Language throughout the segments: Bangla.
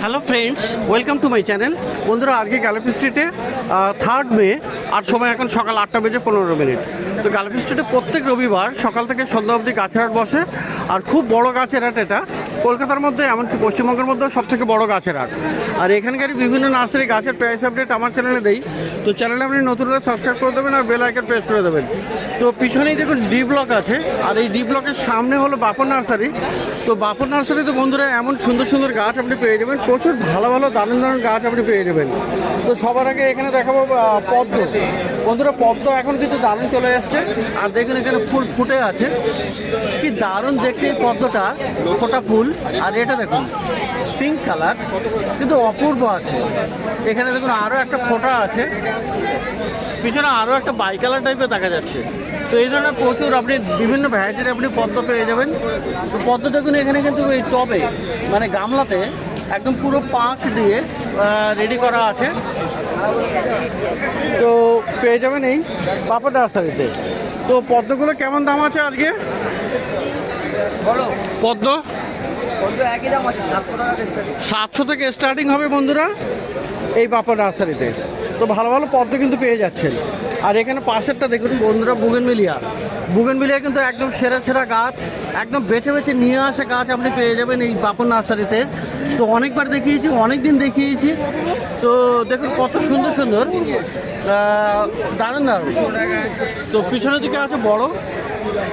Hello friends, welcome to my channel. বন্ধুরা, আজকে গ্যালাপি স্ট্রিটে 3 মে আর সময় এখন সকাল 8:15 তো গ্যালাপি স্ট্রিটে প্রত্যেক রবিবার সকাল থেকে সন্ধ্যা অবধি গাছের হাট বসে। আর খুব বড় গাছের হাট এটা, কলকাতার মধ্যে এমনকি পশ্চিমবঙ্গের মধ্যেও সবথেকে বড় গাছের হাট। আর এখানকারই বিভিন্ন নার্সারি গাছের প্রাইস আপডেট আমার চ্যানেলে দেই। তো চ্যানেলে আপনি নতুন হলে সাবস্ক্রাইব করে দেবেন আর বেল আইকন প্রেস করে দেবেন। তো পিছনেই দেখুন ডি ব্লক আছে, আর এই ডি ব্লকের সামনে হলো বাপন নার্সারি। তো বাপন নার্সারিতে বন্ধুরা এমন সুন্দর সুন্দর গাছ আপনি পেয়ে যাবেন, প্রচুর ভালো ভালো দারুণ দারুণ গাছ আপনি পেয়ে যাবেন। তো সবার আগে এখানে দেখাবো পদ্ম। বন্ধুরা, পদ্ম এখন কিন্তু দারুণ চলে আসছে। আর দেখুন এখানে ফুল ফুটে আছে, কি দারুণ দেখতে এই পদ্মটা, ফোটা ফুল। আর এটা দেখুন পিঙ্ক কালার, কিন্তু অপূর্ব আছে। এখানে দেখুন আরও একটা ফোটা আছে, পিছনে আরও একটা বাই কালার টাইপের দেখা যাচ্ছে। তো এই ধরনের প্রচুর আপনি বিভিন্ন ভ্যারাইটির আপনি পদ্ম পেয়ে যাবেন। তো পদ্ম দেখুন এখানে কিন্তু এই টবে মানে গামলাতে একদম পুরো পাঁচ দিয়ে রেডি করা আছে। তো পেয়ে যাবেন এই বাপন নার্সারিতে। তো পদ্মগুলো কেমন দাম আছে আজকে? পদ্ম একই দাম আছে, 700 টাকা স্টার্টিং। 700 থেকে স্টার্টিং হবে বন্ধুরা এই বাপন নার্সারিতে। তো ভালো ভালো পদ্ম কিন্তু পেয়ে যাচ্ছেন। আর এখানে পাশেরটা দেখুন বন্ধুরা, বুগেনভিলিয়া কিন্তু একদম সেরা সেরা গাছ, একদম বেছে বেছে নিয়ে আসা গাছ আপনি পেয়ে যাবেন এই বাপন নার্সারিতে। তো অনেকবার দেখিয়েছি, অনেক দিন দেখিয়েছি। তো দেখুন কত সুন্দর সুন্দর দারুণ দারুণ। তো পিছনের দিকে আছে বড়,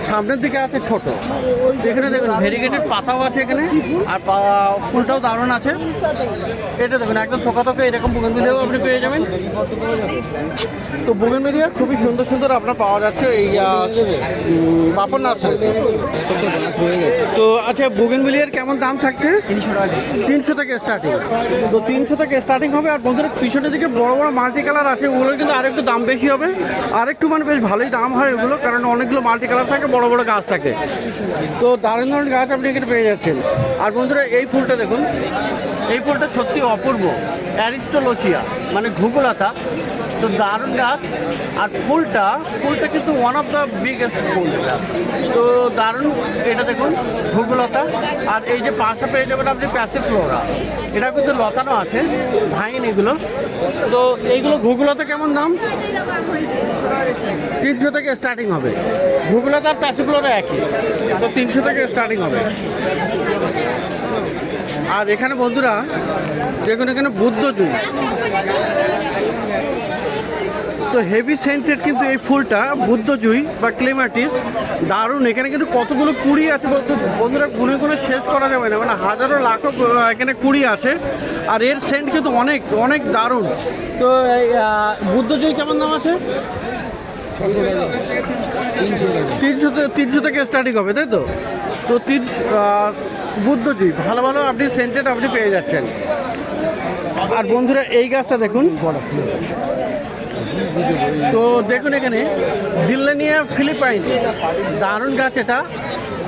সামনের দিকে আছে ছোট। এখানে দেখুন ভেরিগেটেড পাতাও আছে এখানে, আর ফুলটাও দারুণ আছে। এটা দেখুন একদম থোকা থোকা এরকম বুগেনভিলিয়াও আপনি পেয়ে যাবেন। তো বুগেনভিলিয়া খুবই সুন্দর সুন্দর আপনার পাওয়া যাচ্ছে এই বাপন নার্সারিতে। তো আচ্ছা, বুগেনভিলিয়ার কেমন দাম থাকছে? 300 থেকে স্টার্টিং। তো 300 থেকে স্টার্টিং হবে। আর বন্ধুরা পিছনের দিকে বড় বড় মাল্টি কালার আছে, ওগুলোর কিন্তু আরেকটু দাম বেশি হবে। আরেকটু মানে বেশ ভালোই দাম হয় ওগুলো, কারণ অনেকগুলো মাল্টি কালার থাকে, বড় বড় গাছ থাকে। তো দারুণ দারুণ গাছ আপনি এখানে পেয়ে যাচ্ছেন। আর বন্ধুরা এই ফুলটা দেখুন, এই ফুলটা সত্যি অপূর্ব, অ্যারিস্টোলোচিয়া মানে ঘুঘুলতা। তো দারুণ গাছ। আর ফুলটা কিন্তু ওয়ান অফ দ্য বিগেস্ট ফুল এটা। তো দারুণ, এটা দেখুন ঘুঘুলতা। আর এই যে পাশে পেয়ে যাবেন আপনি প্যাসিফ্লোরা, এটা কিন্তু লতানো আছে, ভাইন এগুলো। তো এইগুলো ঘুঘুলতা কেমন দাম? 300 থেকে স্টার্টিং হবে। ঘুঘুলতা আর প্যাসিফ্লোরা একই, তো 300 থেকে স্টার্টিং হবে। আর এখানে বন্ধুরা দেখুন এখানে বুদ্ধজুঁই, তো হেভি সেন্টেড কিন্তু এই ফুলটা, বুদ্ধজুঁই বা ক্লেমাটিস, দারুণ। এখানে কিন্তু কতগুলো কুড়ি আছে বন্ধুরা, গুনে গুনে শেষ করা যাবে না, মানে হাজারো লাখো এখানে কুড়ি আছে। আর এর সেন্ট কিন্তু অনেক অনেক দারুণ। তো এই বুদ্ধজুঁই কেমন দাম আছে? 300 থেকে স্টার্টিং হবে, তাই তো? তো বুদ্ধজুঁই ভালো ভালো আপনি সেন্টেড আপনি পেয়ে যাচ্ছেন। আর বন্ধুরা এই গাছটা দেখুন, তো দেখুন এখানে দিল্লেনিয়া ফিলিপাইন, দারুণ গাছ এটা,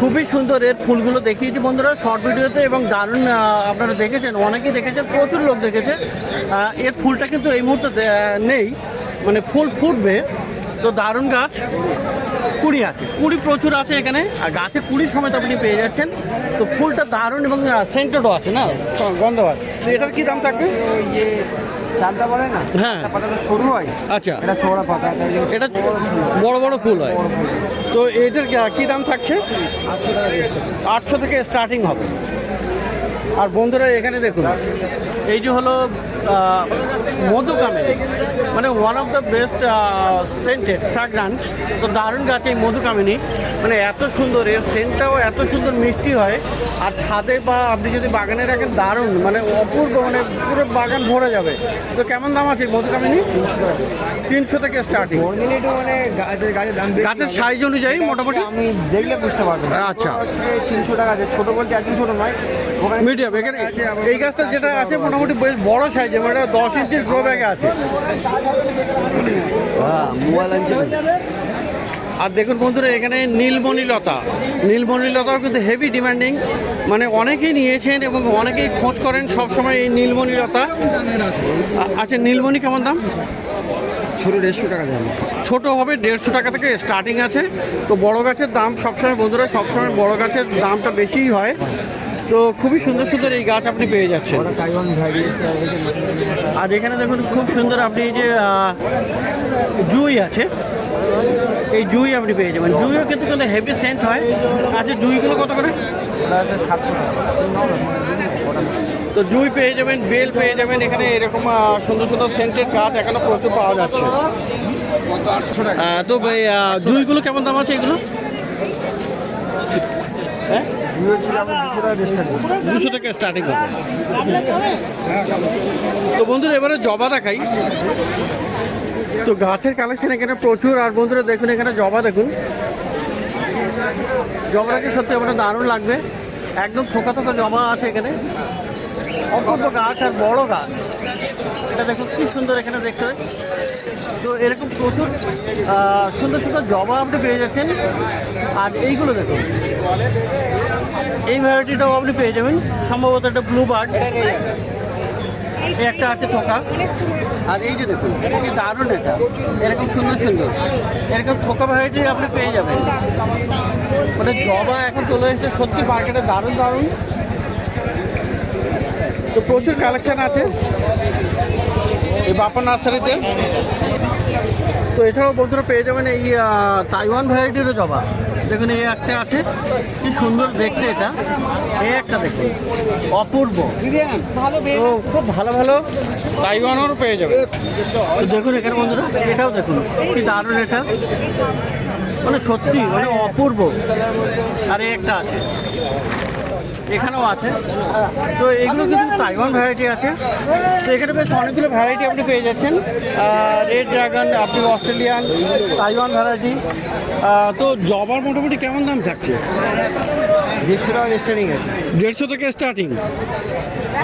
খুবই সুন্দর। এর ফুলগুলো দেখিয়েছি বন্ধুরা শর্ট ভিডিওতে, এবং দারুণ আপনারা দেখেছেন, অনেকেই দেখেছেন, প্রচুর লোক দেখেছে। এর ফুলটা কিন্তু এই মুহূর্তে নেই, মানে ফুল ফুটবে। তো দারুণ গাছ, কুড়ি আছে, কুড়ি প্রচুর আছে এখানে। আর গাছে কুড়ি সমেত আপনি পেয়ে যাচ্ছেন। তো ফুলটা দারুণ এবং সেন্টেডও আছে, না গন্ধ আছে। তো এটার কী দাম থাকবে? চাঁদা বলে না, হ্যাঁ, পাতাটা সরু হয়। আচ্ছা, এটা চওড়া পাতা, এটা বড় বড় ফুল হয়। তো এটার কী দাম থাকছে? 800 থেকে স্টার্টিং হবে। আর বন্ধুরা এখানে দেখুন, এই যে হলো মধুকামিনী, মানে one of the best scented fragrance. তো দারুণ গাছ এই মধুকামিনী, মানে এত সুন্দর, এর সেন্টটাও এত সুন্দর মিষ্টি হয়। আর ছাদে বা আপনি যদি বাগানে রাখেন দারুণ, মানে অপূর্ব, মানে পুরো বাগান ভরে যাবে। তো কেমন দাম আছে মধুকামিনী? 300 থেকে স্টার্টিং। মানে গাছের দাম, গাছের সাইজ অনুযায়ী মোটামুটি আমি দেখলে বুঝতে পারবো। আচ্ছা, 300 টাকা আছে। ছোটো বলতে একদম ছোটো নয়, মিডিয়াম। এখানে এই গাছটা যেটা আছে মোটামুটি বেশ বড় সাইজে, মানে 10 ইঞ্চির গ্রো ব্যাগে আছে। আর দেখুন বন্ধুরা এখানে নীলমণিলতাও কিন্তু হেভি ডিমান্ডিং, মানে অনেকেই নিয়েছেন এবং অনেকেই খোঁজ করেন সব সময় এই নীলমণিলতা। আচ্ছা, নীলমণি কেমন দাম? ছোটো 150 টাকা দাম, ছোটো হবে 150 টাকা থেকে স্টার্টিং আছে। তো বড় গাছের দাম সবসময় বন্ধুরা, সবসময় বড় গাছের দামটা বেশিই হয়। তো খুবই সুন্দর সুন্দর এই গাছ আপনি পেয়ে যাচ্ছেন। ওটা তাইওয়ান ভ্যারাইটিস। আর এখানে দেখুন খুব সুন্দর আপনি এই যে জুই আছে, এই জুই আপনি পেয়ে যাবেন। জুইও কিন্তু হেভি সেন্ট হয়। আচ্ছা, জুইগুলো কত করে? ওটা হচ্ছে 700 টাকা। তো জুই পেয়ে যাবেন, বেল পেয়ে যাবেন। এখানে এরকম সুন্দর সুন্দর সেন্টের গাছ এখনো প্রচুর পাওয়া যাচ্ছে। 800 টাকা। তো ভাই জুইগুলো কেমন দাম আছে এগুলো? হ্যাঁ, ভিডিও ছিল আমরা 200 টাকা ডিসকাউন্ট। 200 থেকে স্টার্টিং হবে। তো বন্ধুরা এবারে জবা দেখাই। তো গাছের কালেকশন এখানে প্রচুর। আর বন্ধুরা দেখুন এখানে জবা দেখুন, জবাটাকে সত্যি আমার দারুণ লাগবে। একদম থোকা থোকা জবা আছে এখানে, অপূর্ব গাছ আর বড় গাছ। এটা দেখুন কি সুন্দর এখানে দেখতে হয়। তো এরকম প্রচুর সুন্দর সুন্দর জবা আপনি পেয়ে যাচ্ছেন। আর এইগুলো দেখুন, এই ভ্যারাইটিটাও আপনি পেয়ে যাবেন। সম্ভবত একটা ব্লু বার্ড, একটা আছে থোকা। আর এই যে দেখুন কি দারুণ, এটা এরকম সুন্দর সুন্দর এরকম থোকা ভ্যারাইটি আপনি পেয়ে যাবেন। মানে জবা এখন চলে এসেছে সত্যি মার্কেটে, দারুণ দারুণ। তো প্রচুর কালেকশন আছে এই বাপা নার্সারিতে। তো এছাড়াও বন্ধুরা পেয়ে যাবেন এই তাইওয়ান ভ্যারাইটিরও জবা। দেখুন এই একটা আছে, কি সুন্দর দেখতে এটা। এই একটা দেখুন অপূর্ব। তো খুব ভালো ভালো তাইওয়ানেরও পেয়ে যাবে। তো দেখুন এখানে বন্ধুরা এটাও দেখুন কি দারুণ এটা, মানে সত্যি মানে অপূর্ব। আর এই একটা আছে, এখানেও আছে। তো এগুলো কিন্তু তাইওয়ান ভ্যারাইটি আছে। তো এখানে বেশ অনেকগুলো ভ্যারাইটি আপনি পেয়ে যাচ্ছেন। রেড ড্রাগন, আপনি অস্ট্রেলিয়ান, তাইওয়ান ভ্যারাইটি। তো জবার মোটামুটি কেমন দাম থাকছে? 150 টাকা স্টার্টিং আছে। 150 থেকে স্টার্টিং।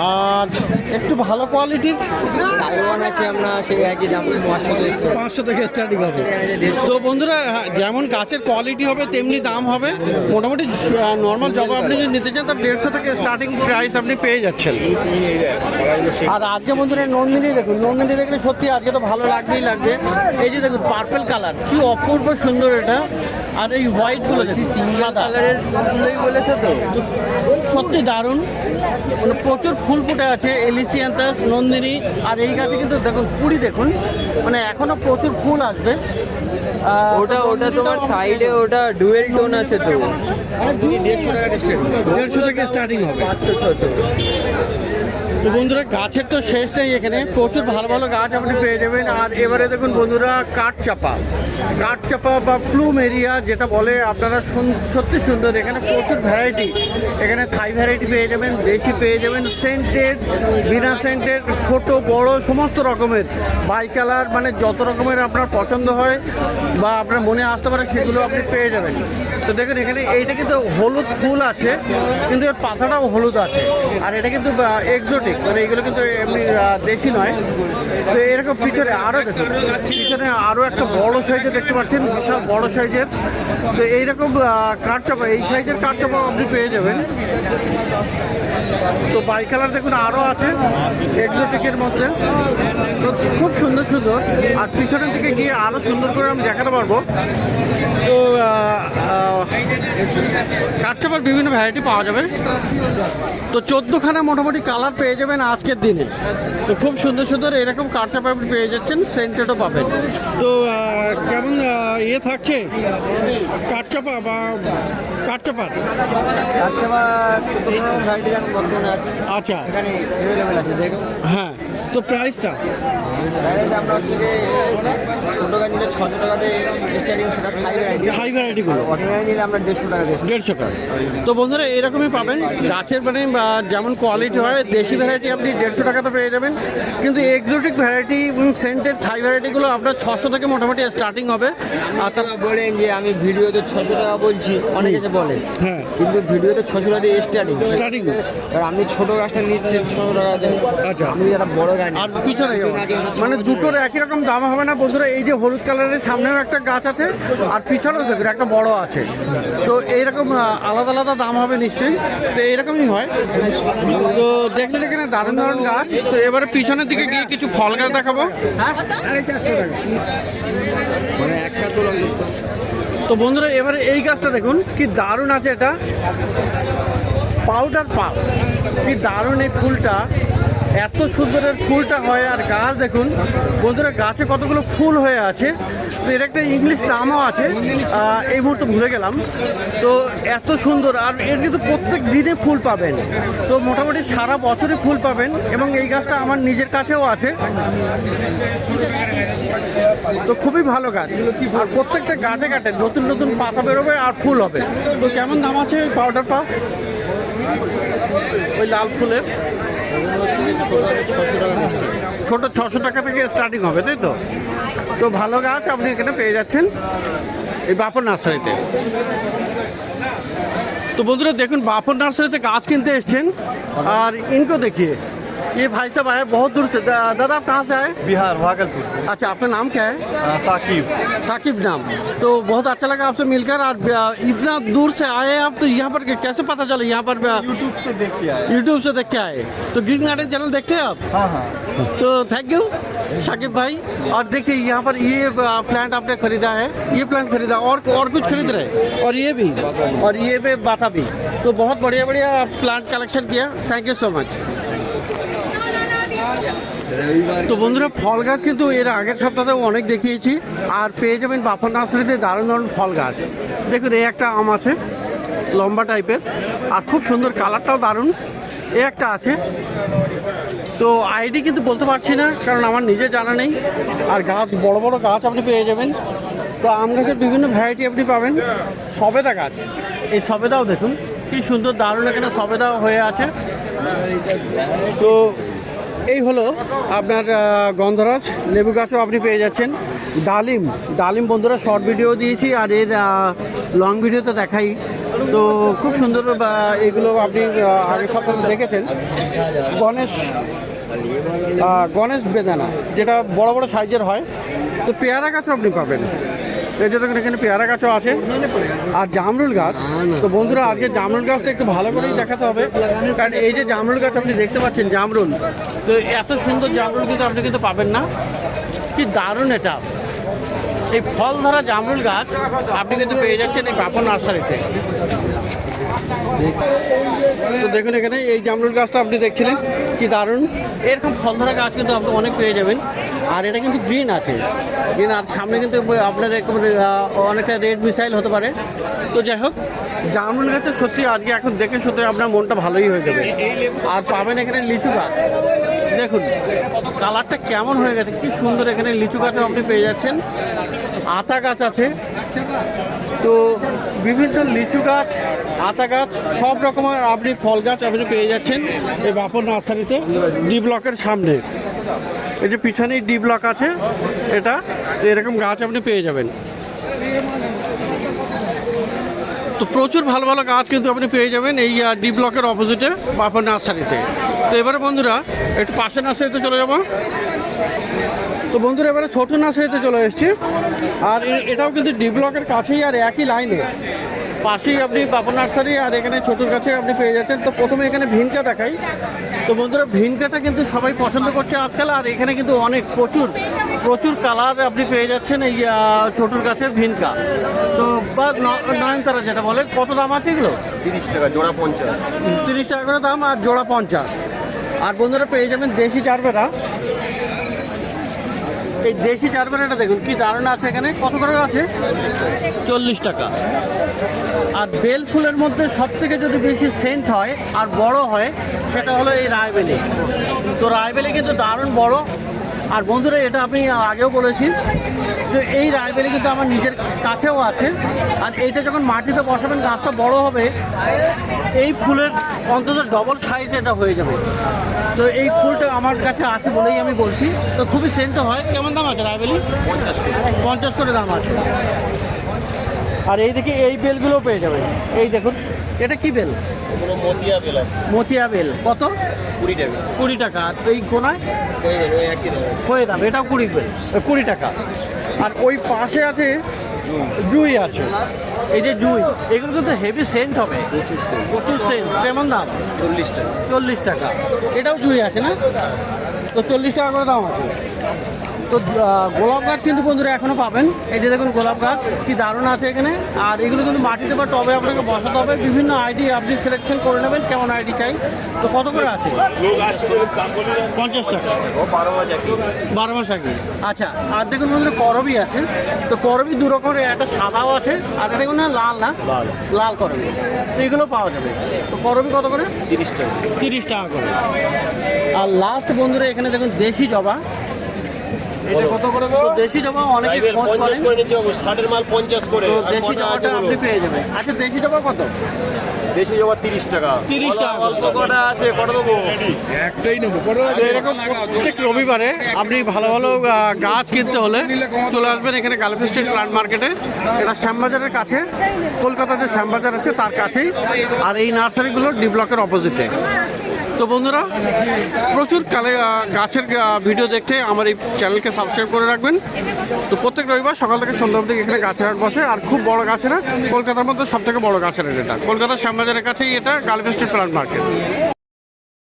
আর একটু ভালো কোয়ালিটির তাইওয়ান আছে আমরা সেই একই দাম 500 থেকে স্টার্ট। 500 থেকে স্টার্টিং হবে। তো বন্ধুরা যেমন গাছের কোয়ালিটি হবে তেমনি দাম হবে। মোটামুটি নর্মাল জবা আপনি যদি নিতে চান তার 150 থেকে স্টার্টিং প্রাইস আপনি পেয়ে যাচ্ছেন। আর আজকে বন্ধুরা নন্দিনী দেখুন, নন্দিনী দেখলে সত্যি আজকে তো ভালো লাগবেই লাগবে। এই যে দেখুন পার্পল কালার, কি অপূর্ব সুন্দর এটা। আর এই হোয়াইটগুলো দেখুন সাদা কালারের ফুলগুলোই বলেছে তো, সত্যি দারুণ। মানে প্রচুর ফুল ফুটে আছে এলিসিয়ান্থাস, নন্দিনী। আর এই গাছে কিন্তু দেখুন কুড়ি দেখুন, মানে এখনো প্রচুর ফুল আসবে। ওটা তোমার সাইডে ওটা ডুয়েল টোন আছে তো, 150 টাকা স্টার্ট। 150 থেকে স্টার্টিং হবে। তো বন্ধুরা গাছের তো শেষ নেই, এখানে প্রচুর ভালো ভালো গাছ আপনি পেয়ে যাবেন। আর এবারে দেখুন বন্ধুরা কাঠচাপা, কাঠচাপা বা প্লুম এরিয়া যেটা বলে আপনারা, সত্যি সুন্দর। এখানে প্রচুর ভ্যারাইটি, এখানে থাই ভ্যারাইটি পেয়ে যাবেন, দেশি পেয়ে যাবেন, সেন্টেড, বিনা সেন্টেড, ছোট বড় সমস্ত রকমের বাই কালার, মানে যত রকমের আপনার পছন্দ হয় বা আপনার মনে আসতে পারে সেগুলো আপনি পেয়ে যাবেন। তো দেখুন এখানে এইটা কিন্তু হলুদ ফুল আছে, কিন্তু এর পাতাটাও হলুদ আছে। আর এটা কিন্তু এক্সোটিক, মানে এগুলো কিন্তু এমনি দেশি নয়। তো এরকম পিছনে আরও দেখুন, পিছনে আরও একটা বড় সাইজের দেখতে পাচ্ছেন, বিশাল বড় সাইজের। তো এইরকম কাঠচাপা, এই সাইজের কাঠচাপাও আপনি পেয়ে যাবেন। তো বাই কালার দেখুন আরও আছে এক্সোটিকের মধ্যে। তো খুব সুন্দর সুন্দর। আর পিছনের দিকে গিয়ে আরও সুন্দর করে আমি দেখাতে পারবো। তো কাঠচাপার বিভিন্ন ভ্যারাইটি পাওয়া যাবে। তো 14খানা মোটামুটি কালার পেয়ে যাবেন আজকের দিনে। তো খুব সুন্দর সুন্দর এরকম কাঠচাপা আপনি পেয়ে যাচ্ছেন, সেন্টেডও পাবেন। তো কেমন ইয়ে থাকছে কাঠচাপা বা কাঠচাপার? আচ্ছা, বা 14 টাকা ভ্যারাইটি এখন বর্তমানে আছে। আচ্ছা, এখানে অ্যাভেলেবেল আছে দেখুন। হ্যাঁ। তো প্রাইসটা প্রাইস আমরা হচ্ছে যে ছোটো গাছ নিলে 600 টাকাতে স্টার্টিং, সেটা থাই ভ্যারাইটি। থাই ভ্যারাইটিগুলো অর্ডিনারি নিলে আমরা 150 টাকা দিচ্ছি। 150 টাকা। তো বন্ধুরা এরকমই পাবেন গাছের, মানে যেমন কোয়ালিটি হয়। দেশি ভ্যারাইটি আপনি 150 টাকাতে পেয়ে যাবেন, কিন্তু এক্সোটিক ভ্যারাইটি এবং সেন্টেড থাই ভ্যারাইটিগুলো আপনার 600 থেকে মোটামুটি স্টার্টিং হবে। আর আপনারা বলেন যে আমি ভিডিওতে 600 টাকা বলছি, অনেকে যে বলে, হ্যাঁ, কিন্তু ভিডিওতে 600 টাকা দিয়ে স্টার্টিং। স্টার্টিং। আর আপনি ছোটো গাছটা নিচ্ছেন 600 টাকা দিয়ে। আচ্ছা। আপনি যারা বড় গাছ আর পিছনে মানে দুটোর একই রকম দাম হবে না বন্ধুরা। এই যে হলুদ কালারের সামনেও একটা গাছ আছে, আর পিছনেও দেখুন একটা বড় আছে। তো এইরকম আলাদা আলাদা দাম হবে নিশ্চয়ই। তো এইরকমই হয়। তো দেখলেন এখানে দারুণ দারুণ গাছ। তো এবারে পিছনের দিকে গিয়ে কিছু ফল গাছ দেখাবো। 450 টাকা মানে একটা তোলা। তো বন্ধুরা এবারে এই গাছটা দেখুন কি দারুণ আছে এটা। পাউডার পাস, কি দারুণ এই ফুলটা, এত সুন্দরের ফুলটা হয়। আর গাছ দেখুন বন্ধুরা, গাছে কতগুলো ফুল হয়ে আছে। তো এর একটা ইংলিশ নামও আছে, এই মুহূর্তে ভুলে গেলাম। তো এত সুন্দর, আর এর কিন্তু প্রত্যেক দিনে ফুল পাবেন, তো মোটামুটি সারা বছরই ফুল পাবেন। এবং এই গাছটা আমার নিজের কাছেও আছে, তো খুবই ভালো গাছ। আর প্রত্যেকটা গাছে গাছে নতুন নতুন পাতা বেরোবে আর ফুল হবে। তো কেমন দাম আছে ওই পাউডার পাস, ওই লাল ফুলের? ছোট 600 টাকা থেকে স্টার্টিং হবে, তাই তো? তো ভালো গাছ আপনি এখানে পেয়ে যাচ্ছেন এই বাপন নার্সারিতে। তো বন্ধুরা দেখুন, বাপন नार्सरी गाछ किनते एसें और इनको देखिए, ये भाई साहब आए बहुत दूर से। दादा आप कहाँ से आए? बिहार भागलपुर से। अच्छा, आपका नाम क्या है? साकिब। साकिब नाम। तो बहुत अच्छा लगा आपसे मिलकर। और इतना दूर से आए आप, तो यहाँ पर कैसे पता चला यहाँ पर? यूट्यूब से देख के आए। यूट्यूब से देख के आए। तो ग्रीन गार्डन चैनल देखते हैं आप? हाँ हाँ। तो थैंक यू साकिब भाई। और देखिए यहाँ पर ये प्लांट आपने खरीदा है, ये प्लांट खरीदा, और कुछ खरीद रहे? और ये भी, और ये भी बाता भी। तो बहुत बढ़िया बढ़िया प्लांट कलेक्शन किया, थैंक यू सो मच। তো বন্ধুরা, ফল গাছ কিন্তু এর আগের সপ্তাহেও অনেক দেখিয়েছি, আর পেয়ে যাবেন বাপন নার্সারিতে দারুণ দারুণ ফল গাছ। দেখুন, এই একটা আম আছে লম্বা টাইপের, আর খুব সুন্দর, কালারটাও দারুণ। এই একটা আছে, তো আইডি কিন্তু বলতে পারছি না কারণ আমার নিজের জানা নেই। আর গাছ বড় বড় গাছ আপনি পেয়ে যাবেন। তো আম গাছের বিভিন্ন ভ্যারাইটি আপনি পাবেন। সবেদা গাছ, এই সবেদাও দেখুন কি সুন্দর দারুণ, এখানে সবেদাও হয়ে আছে। তো এই হলো আপনার গন্ধরাজ লেবু গাছও আপনি পেয়ে যাচ্ছেন। ডালিম, ডালিম বন্ধুরা শর্ট ভিডিও দিয়েছি, আর এর লং ভিডিওতে দেখাই। তো খুব সুন্দর, এগুলো আপনি আগের সপ্তাহে দেখেছেন। গণেশ বেদানা, যেটা বড় বড় সাইজের হয়। তো পেয়ারা গাছও আপনি পাবেন, এই যে দেখুন এখানে পেয়ারা গাছও আছে। আর জামরুল গাছ, তো বন্ধুরা আজকে জামরুল গাছটা একটু ভালো করেই দেখাতে হবে, কারণ এই যে জামরুল গাছ আপনি দেখতে পাচ্ছেন, জামরুল, তো এত সুন্দর জামরুল কিন্তু আপনি কিন্তু পাবেন না। কি দারুণ এটা, এই ফল ধরা জামরুল গাছ আপনি কিন্তু পেয়ে যাচ্ছেন এই বাপন নার্সারিতে। তো দেখুন এখানে এই জামরুল গাছটা আপনি দেখছিলেন, কি দারুণ। এরকম ফল ধরা গাছ কিন্তু আপনি অনেক পেয়ে যাবেন। আর এটা কিন্তু গ্রিন আছে, গ্রিন, আর সামনে কিন্তু আপনার একেবারে অনেকটা রেড মিসাইল হতে পারে। তো যাই হোক, জামরুল গাছের সত্যি আজকে এখন দেখে সত্যি আপনার মনটা ভালোই হয়ে যাবে। আর পাবেন এখানে লিচু গাছ, দেখুন কালারটা কেমন হয়ে গেছে, কি সুন্দর। এখানে লিচু গাছও আপনি পেয়ে যাচ্ছেন। আতা গাছ আছে, তো বিভিন্ন লিচু গাছ, আতা গাছ, সব রকমের আপনি ফল গাছ আপনি পেয়ে যাচ্ছেন এই বাপন নার্সারিতে, ডি ব্লকের সামনে। এই যে পিছনেই ডি ব্লক আছে, এটা এরকম গাছ আপনি পেয়ে যাবেন। তো প্রচুর ভালো ভালো গাছ কিন্তু আপনি পেয়ে যাবেন এই ডি ব্লকের অপোজিটে বাপন নার্সারিতে। তো এবারে বন্ধুরা একটু পাশের নার্সারিতে চলে যাব। তো বন্ধুরা এবারে ছোটো নার্সারিতে চলে এসেছি, আর এটাও কিন্তু ডি ব্লকের কাছেই, আর একই লাইনে পাশেই আপনি বাপন নার্সারি, আর এখানে ছোটোর কাছে আপনি পেয়ে যাচ্ছেন। তো প্রথমে এখানে ভিনকা দেখাই। তো বন্ধুরা ভিনকাটা কিন্তু সবাই পছন্দ করছে আজকাল, আর এখানে কিন্তু অনেক প্রচুর কালার আপনি পেয়ে যাচ্ছেন এই ছোটোর কাছে ভিনকা। তো বা নয়নতারা যেটা বলে, কত দাম আছে এগুলো? 30 টাকা জোড়া, 50। 30 টাকা করে দাম, আর জোড়া 50। আর বন্ধুরা পেয়ে যাবেন দেশি চারবেরা। এই দেশি চারবেরাটা দেখুন কি দারুণ আছে, এখানে কত করে আছে? 40 টাকা। আর বেল ফুলের মধ্যে সব থেকে যদি বেশি সেন্ট হয় আর বড় হয়, সেটা হলো এই রায়বেলি। তো রায়বেলি কিন্তু দারুণ বড়। আর বন্ধুরা এটা আমি আগেও বলেছি, তো এই রায়বেলি কিন্তু আমার নিজের কাছেও আছে। আর এইটা যখন মাটিতে বসাবেন, গাছটা বড় হবে, এই ফুলের অন্তত ডবল সাইজ এটা হয়ে যাবে। তো এই ফুলটা আমার কাছে আছে বলেই আমি বলছি। তো খুবই সেন্টও হয়। কেমন দাম আছে রায়বেলি? 50 করে দাম আছে। আর এই দেখি এই বেলগুলোও পেয়ে যাবেন। এই দেখুন, এটা কি বেল? মতিয়া বেল আছে। মতিয়া বেল কত? 20 টাকা। 20 টাকা। আর এই কোনায় একই দাম। হয়ে দাম, এটাও 20 টাকা। আর ওই পাশে আছে জুই আছে, এই যে জুই, এগুলো কিন্তু হেভি সেন্ট হবে, প্রচুর সেন্ট। কেমন দাম? 40 টাকা। 40 টাকা। এটাও জুই আছে না? তো 40 টাকা করে দাম আছে। তো গোলাপ গাছ কিন্তু বন্ধুরা এখনো পাবেন। এই যে দেখুন গোলাপ গাছ কি দারুণ আছে এখানে। আর এগুলো কিন্তু মাটিতে বা টবে আপনাকে বসাতে হবে, বিভিন্ন আইডি আপনি সিলেকশন করে নেবেন কেমন আইডি চাই। তো কত করে আছে? 50 টাকা। 12 মাস আগে। আচ্ছা, আর দেখুন বন্ধুরা করবি আছে। তো করবি দু রকমের, একটা সাদাও আছে আর দেখুন না লাল, না লাল করবি, তো এগুলো পাওয়া যাবে। তো করবি কত করে? 30 টাকা। 30 টাকা করে। আর লাস্ট বন্ধুরা এখানে দেখুন দেশি জবা। এটা কত করে গো? তো দেশি জবা অনেকে রাইবেল খোঁজ 50 করেন, করে নিচ্ছে বাবু, 60 এর মাল 50 করে। তো আর দেশি কটা আছে জবাটা আপনি বলো? পেয়ে যাবেন। আচ্ছা, দেশি জবা কত? দেশি জবা 30 টাকা। 30 টাকা। অল্প কটা আছে, কটা দেবো? তো এরকম প্রত্যেক রবিবারে আপনি ভালো ভালো গাছ কিনতে হলে চলে আসবেন এখানে গালিফ স্ট্রিট প্লান্ট মার্কেটে। এটা শ্যামবাজারের কাছে, কলকাতাতে শ্যামবাজার আছে তার কাছেই। আর এই নার্সারিগুলো ডি ব্লকের অপোজিটে। তো বন্ধুরা, প্রচুর গাছের ভিডিও দেখতে আমার এই চ্যানেলকে সাবস্ক্রাইব করে রাখবেন। তো প্রত্যেক রবিবার সকাল থেকে সন্ধ্যা অবধি এখানে গাছের হাট বসে। আর খুব বড় গাছেরা, কলকাতার মধ্যে সব থেকে বড় গাছের এটা, কলকাতার শ্যামবাজারের কাছেই এটা গালিফ স্ট্রিট প্লান্ট মার্কেট।